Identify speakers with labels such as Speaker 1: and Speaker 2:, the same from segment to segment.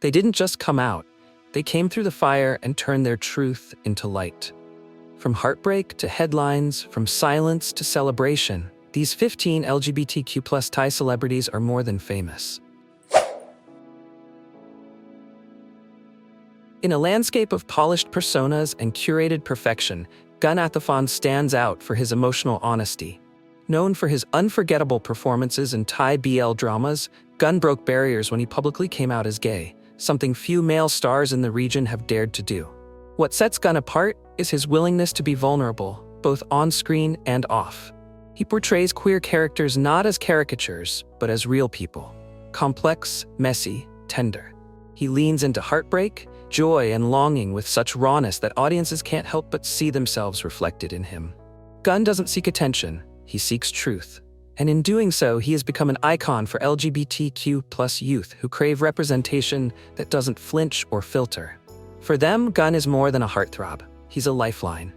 Speaker 1: They didn't just come out, they came through the fire and turned their truth into light. From heartbreak to headlines, from silence to celebration, these 15 LGBTQ+ Thai celebrities are more than famous. In a landscape of polished personas and curated perfection, Atthaphan stands out for his emotional honesty. Known for his unforgettable performances in Thai BL dramas, Gun broke barriers when he publicly came out as gay, something few male stars in the region have dared to do. What sets Gun apart is his willingness to be vulnerable, both on-screen and off. He portrays queer characters not as caricatures, but as real people. Complex, messy, tender. He leans into heartbreak, joy, and longing with such rawness that audiences can't help but see themselves reflected in him. Gun doesn't seek attention, he seeks truth. And in doing so, he has become an icon for LGBTQ+ youth who crave representation that doesn't flinch or filter. For them, Gun is more than a heartthrob. He's a lifeline.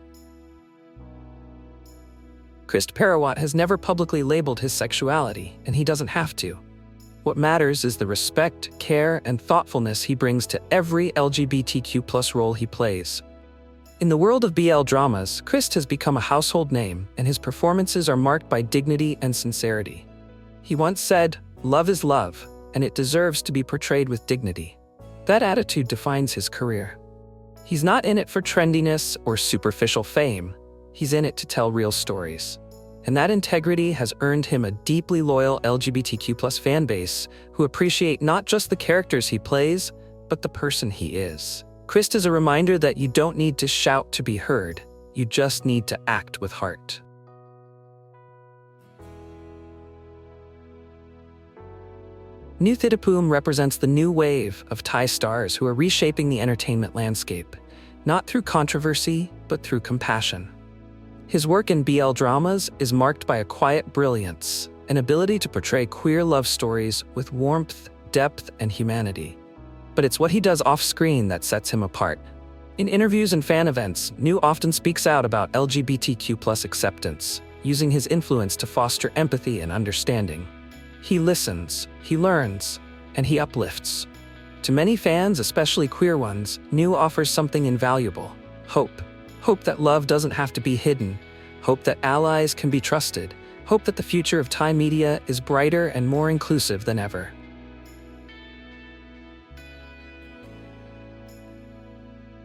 Speaker 1: Krist Perawat has never publicly labeled his sexuality, and he doesn't have to. What matters is the respect, care, and thoughtfulness he brings to every LGBTQ+ role he plays. In the world of BL dramas, Krist has become a household name, and his performances are marked by dignity and sincerity. He once said, "Love is love, and it deserves to be portrayed with dignity." That attitude defines his career. He's not in it for trendiness or superficial fame. He's in it to tell real stories. And that integrity has earned him a deeply loyal LGBTQ+ fan base who appreciate not just the characters he plays, but the person he is. Krist is a reminder that you don't need to shout to be heard, you just need to act with heart. New Thitipoom represents the new wave of Thai stars who are reshaping the entertainment landscape, not through controversy, but through compassion. His work in BL dramas is marked by a quiet brilliance, an ability to portray queer love stories with warmth, depth, and humanity. But it's what he does off-screen that sets him apart. In interviews and fan events, New often speaks out about LGBTQ+ acceptance, using his influence to foster empathy and understanding. He listens, he learns, and he uplifts. To many fans, especially queer ones, New offers something invaluable: hope. Hope that love doesn't have to be hidden. Hope that allies can be trusted. Hope that the future of Thai media is brighter and more inclusive than ever.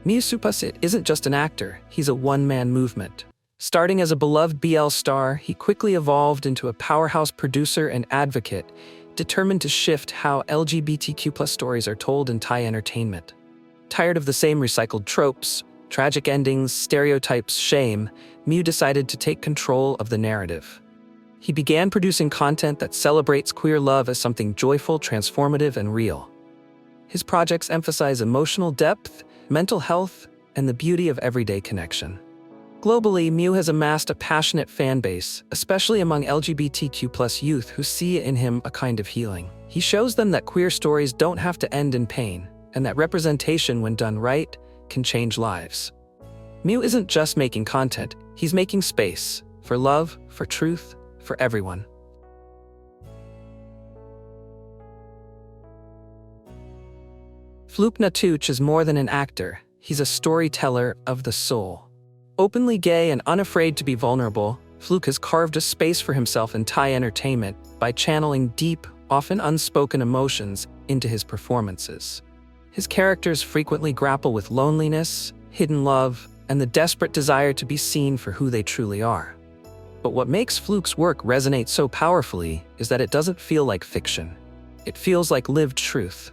Speaker 1: Mew Suppasit isn't just an actor, he's a one-man movement. Starting as a beloved BL star, he quickly evolved into a powerhouse producer and advocate, determined to shift how LGBTQ+ stories are told in Thai entertainment. Tired of the same recycled tropes, tragic endings, stereotypes, shame, Mew decided to take control of the narrative. He began producing content that celebrates queer love as something joyful, transformative, and real. His projects emphasize emotional depth, mental health, and the beauty of everyday connection. Globally, Mew has amassed a passionate fan base, especially among LGBTQ+ youth who see in him a kind of healing. He shows them that queer stories don't have to end in pain, and that representation, when done right, can change lives. Mew isn't just making content, he's making space for love, for truth, for everyone. Fluke Natouch is more than an actor, he's a storyteller of the soul. Openly gay and unafraid to be vulnerable, Fluke has carved a space for himself in Thai entertainment by channeling deep, often unspoken emotions into his performances. His characters frequently grapple with loneliness, hidden love, and the desperate desire to be seen for who they truly are. But what makes Fluke's work resonate so powerfully is that it doesn't feel like fiction. It feels like lived truth.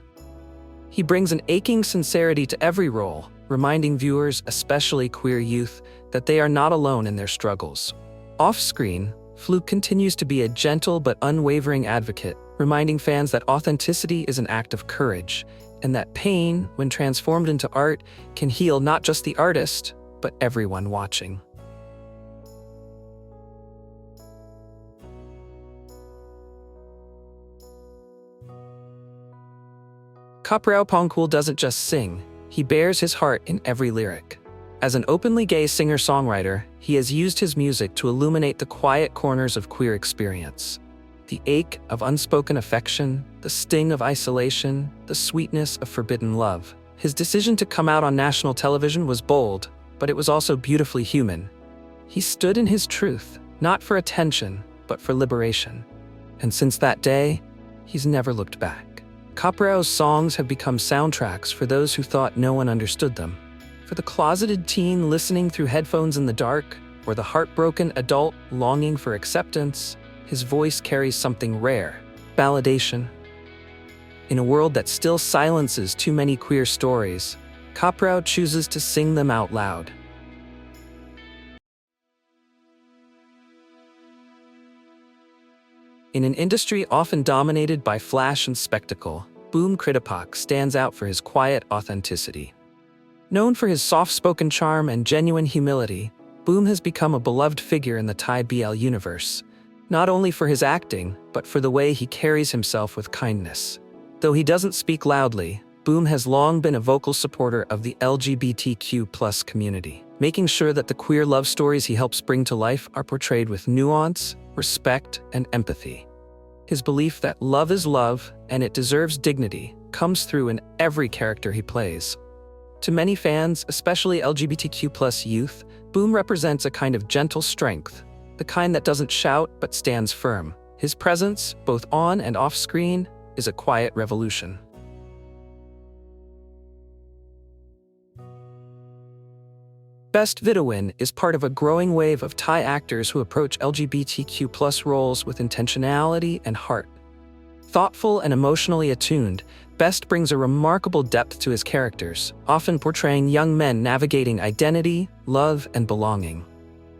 Speaker 1: He brings an aching sincerity to every role, reminding viewers, especially queer youth, that they are not alone in their struggles. Off-screen, Fluke continues to be a gentle but unwavering advocate, reminding fans that authenticity is an act of courage, and that pain, when transformed into art, can heal not just the artist, but everyone watching. Kaprao Pongkool doesn't just sing, he bears his heart in every lyric. As an openly gay singer-songwriter, he has used his music to illuminate the quiet corners of queer experience. The ache of unspoken affection, the sting of isolation, the sweetness of forbidden love. His decision to come out on national television was bold, but it was also beautifully human. He stood in his truth, not for attention, but for liberation. And since that day, he's never looked back. Kaprao's songs have become soundtracks for those who thought no one understood them. For the closeted teen listening through headphones in the dark, or the heartbroken adult longing for acceptance, his voice carries something rare: validation. In a world that still silences too many queer stories, Kaprao chooses to sing them out loud. In an industry often dominated by flash and spectacle, Boom Krittapak stands out for his quiet authenticity. Known for his soft-spoken charm and genuine humility, Boom has become a beloved figure in the Thai BL universe, not only for his acting, but for the way he carries himself with kindness. Though he doesn't speak loudly, Boom has long been a vocal supporter of the LGBTQ+ community, making sure that the queer love stories he helps bring to life are portrayed with nuance, respect, and empathy. His belief that love is love and it deserves dignity comes through in every character he plays. To many fans, especially LGBTQ+ youth, Boom represents a kind of gentle strength, the kind that doesn't shout but stands firm. His presence, both on and off screen, is a quiet revolution. Best Vittawin is part of a growing wave of Thai actors who approach LGBTQ+ roles with intentionality and heart. Thoughtful and emotionally attuned, Best brings a remarkable depth to his characters, often portraying young men navigating identity, love, and belonging.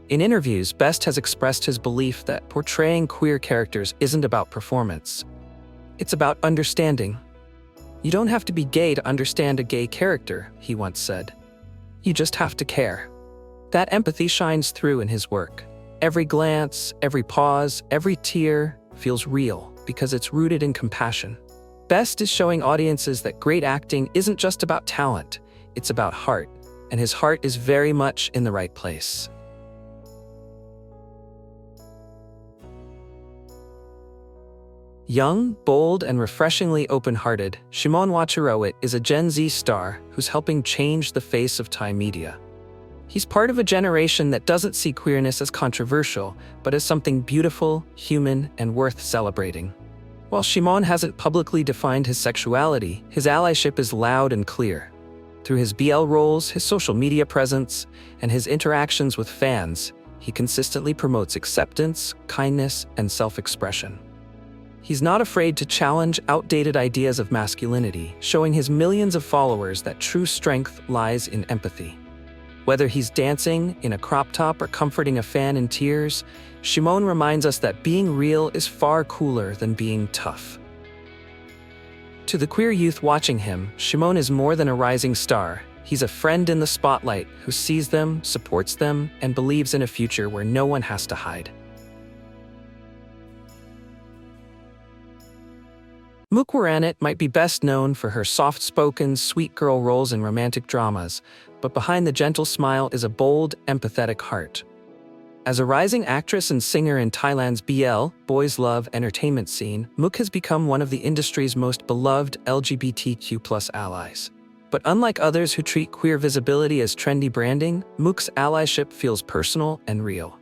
Speaker 1: In interviews, Best has expressed his belief that portraying queer characters isn't about performance. It's about understanding. "You don't have to be gay to understand a gay character," he once said. "You just have to care." That empathy shines through in his work. Every glance, every pause, every tear feels real because it's rooted in compassion. Best is showing audiences that great acting isn't just about talent, it's about heart, and his heart is very much in the right place. Young, bold, and refreshingly open-hearted, Shimon Wachirawit is a Gen Z star who's helping change the face of Thai media. He's part of a generation that doesn't see queerness as controversial, but as something beautiful, human, and worth celebrating. While Shimon hasn't publicly defined his sexuality, his allyship is loud and clear. Through his BL roles, his social media presence, and his interactions with fans, he consistently promotes acceptance, kindness, and self-expression. He's not afraid to challenge outdated ideas of masculinity, showing his millions of followers that true strength lies in empathy. Whether he's dancing in a crop top or comforting a fan in tears, Shimon reminds us that being real is far cooler than being tough. To the queer youth watching him, Shimon is more than a rising star. He's a friend in the spotlight who sees them, supports them, and believes in a future where no one has to hide. Mook Worranit might be best known for her soft-spoken, sweet girl roles in romantic dramas, but behind the gentle smile is a bold, empathetic heart. As a rising actress and singer in Thailand's BL, Boys Love entertainment scene, Mook has become one of the industry's most beloved LGBTQ+ allies. But unlike others who treat queer visibility as trendy branding, Mook's allyship feels personal and real.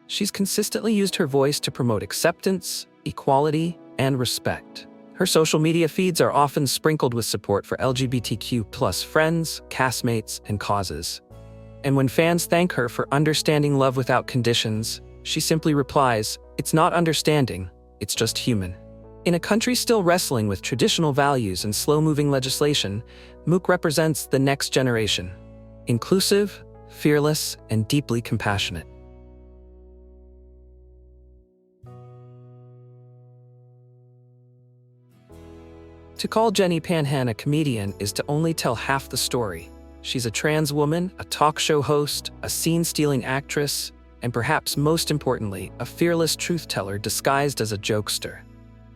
Speaker 1: She's consistently used her voice to promote acceptance, equality, and respect. Her social media feeds are often sprinkled with support for LGBTQ+ friends, castmates, and causes. And when fans thank her for understanding love without conditions, she simply replies, "It's not understanding, it's just human." In a country still wrestling with traditional values and slow-moving legislation, Mook represents the next generation. Inclusive, fearless, and deeply compassionate. To call Jennie Panhan a comedian is to only tell half the story. She's a trans woman, a talk show host, a scene-stealing actress, and perhaps most importantly, a fearless truth-teller disguised as a jokester.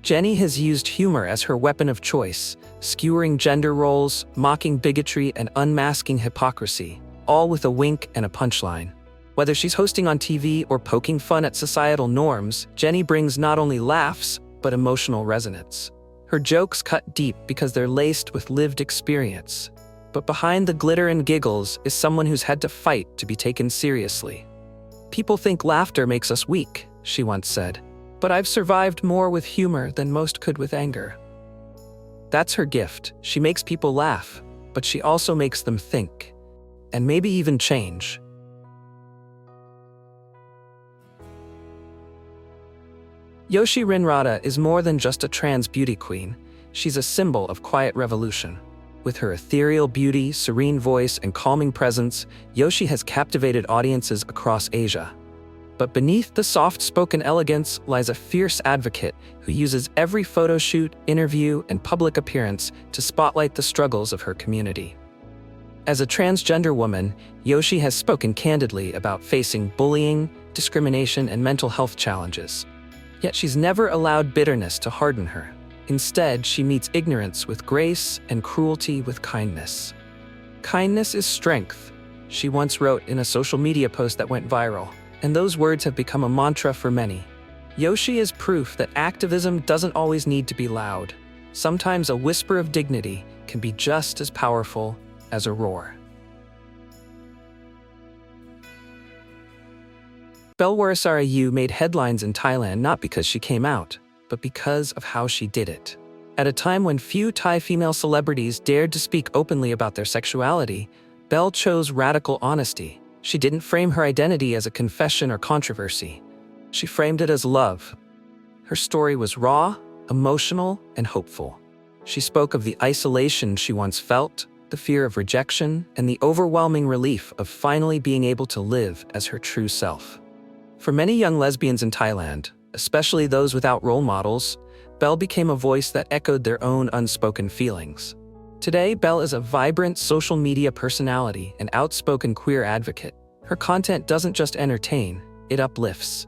Speaker 1: Jennie has used humor as her weapon of choice, skewering gender roles, mocking bigotry, and unmasking hypocrisy, all with a wink and a punchline. Whether she's hosting on TV or poking fun at societal norms, Jennie brings not only laughs, but emotional resonance. Her jokes cut deep because they're laced with lived experience. But behind the glitter and giggles is someone who's had to fight to be taken seriously. "People think laughter makes us weak," she once said, "but I've survived more with humor than most could with anger." That's her gift. She makes people laugh, but she also makes them think, and maybe even change. Yoshi Rinrada is more than just a trans beauty queen. She's a symbol of quiet revolution. With her ethereal beauty, serene voice, and calming presence, Yoshi has captivated audiences across Asia. But beneath the soft-spoken elegance lies a fierce advocate who uses every photo shoot, interview, and public appearance to spotlight the struggles of her community. As a transgender woman, Yoshi has spoken candidly about facing bullying, discrimination, and mental health challenges. Yet she's never allowed bitterness to harden her. Instead, she meets ignorance with grace and cruelty with kindness. "Kindness is strength," she once wrote in a social media post that went viral, and those words have become a mantra for many. Yoshi is proof that activism doesn't always need to be loud. Sometimes a whisper of dignity can be just as powerful as a roar. Warisara made headlines in Thailand not because she came out, but because of how she did it. At a time when few Thai female celebrities dared to speak openly about their sexuality, Belle chose radical honesty. She didn't frame her identity as a confession or controversy. She framed it as love. Her story was raw, emotional, and hopeful. She spoke of the isolation she once felt, the fear of rejection, and the overwhelming relief of finally being able to live as her true self. For many young lesbians in Thailand, especially those without role models, Belle became a voice that echoed their own unspoken feelings. Today, Belle is a vibrant social media personality and outspoken queer advocate. Her content doesn't just entertain, it uplifts.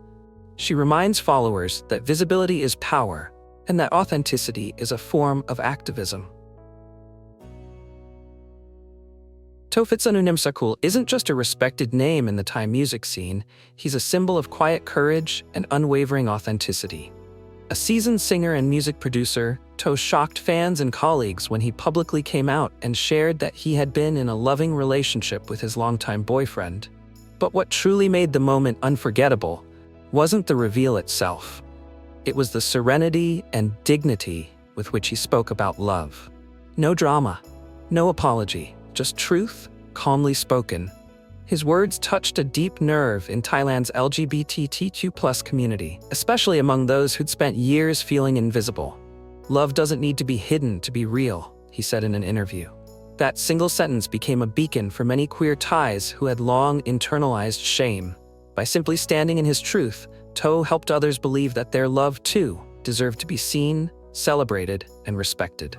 Speaker 1: She reminds followers that visibility is power, and that authenticity is a form of activism. Toh Phitsanu isn't just a respected name in the Thai music scene, he's a symbol of quiet courage and unwavering authenticity. A seasoned singer and music producer, Toh shocked fans and colleagues when he publicly came out and shared that he had been in a loving relationship with his longtime boyfriend. But what truly made the moment unforgettable wasn't the reveal itself. It was the serenity and dignity with which he spoke about love. No drama, no apology. Just truth, calmly spoken. His words touched a deep nerve in Thailand's LGBTQ+ community, especially among those who'd spent years feeling invisible. "Love doesn't need to be hidden to be real," he said in an interview. That single sentence became a beacon for many queer Thais who had long internalized shame. By simply standing in his truth, Toh helped others believe that their love, too, deserved to be seen, celebrated, and respected.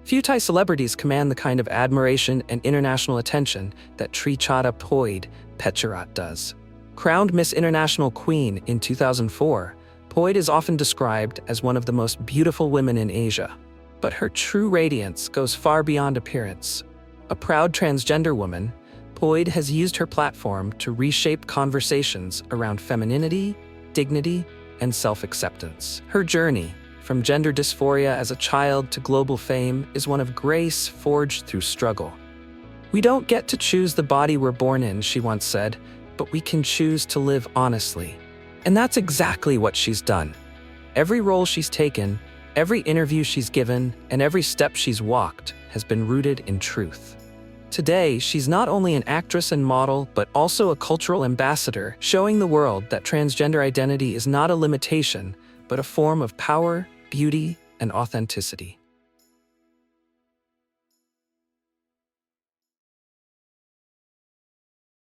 Speaker 1: Few Thai celebrities command the kind of admiration and international attention that Treechada Petcharat does. Crowned Miss International Queen in 2004, Poid is often described as one of the most beautiful women in Asia. But her true radiance goes far beyond appearance. A proud transgender woman, Poid has used her platform to reshape conversations around femininity, dignity, and self-acceptance. Her journey, from gender dysphoria as a child to global fame, is one of grace forged through struggle. "We don't get to choose the body we're born in," she once said, "but we can choose to live honestly." And that's exactly what she's done. Every role she's taken, every interview she's given, and every step she's walked has been rooted in truth. Today, she's not only an actress and model, but also a cultural ambassador, showing the world that transgender identity is not a limitation, but a form of power, beauty, and authenticity.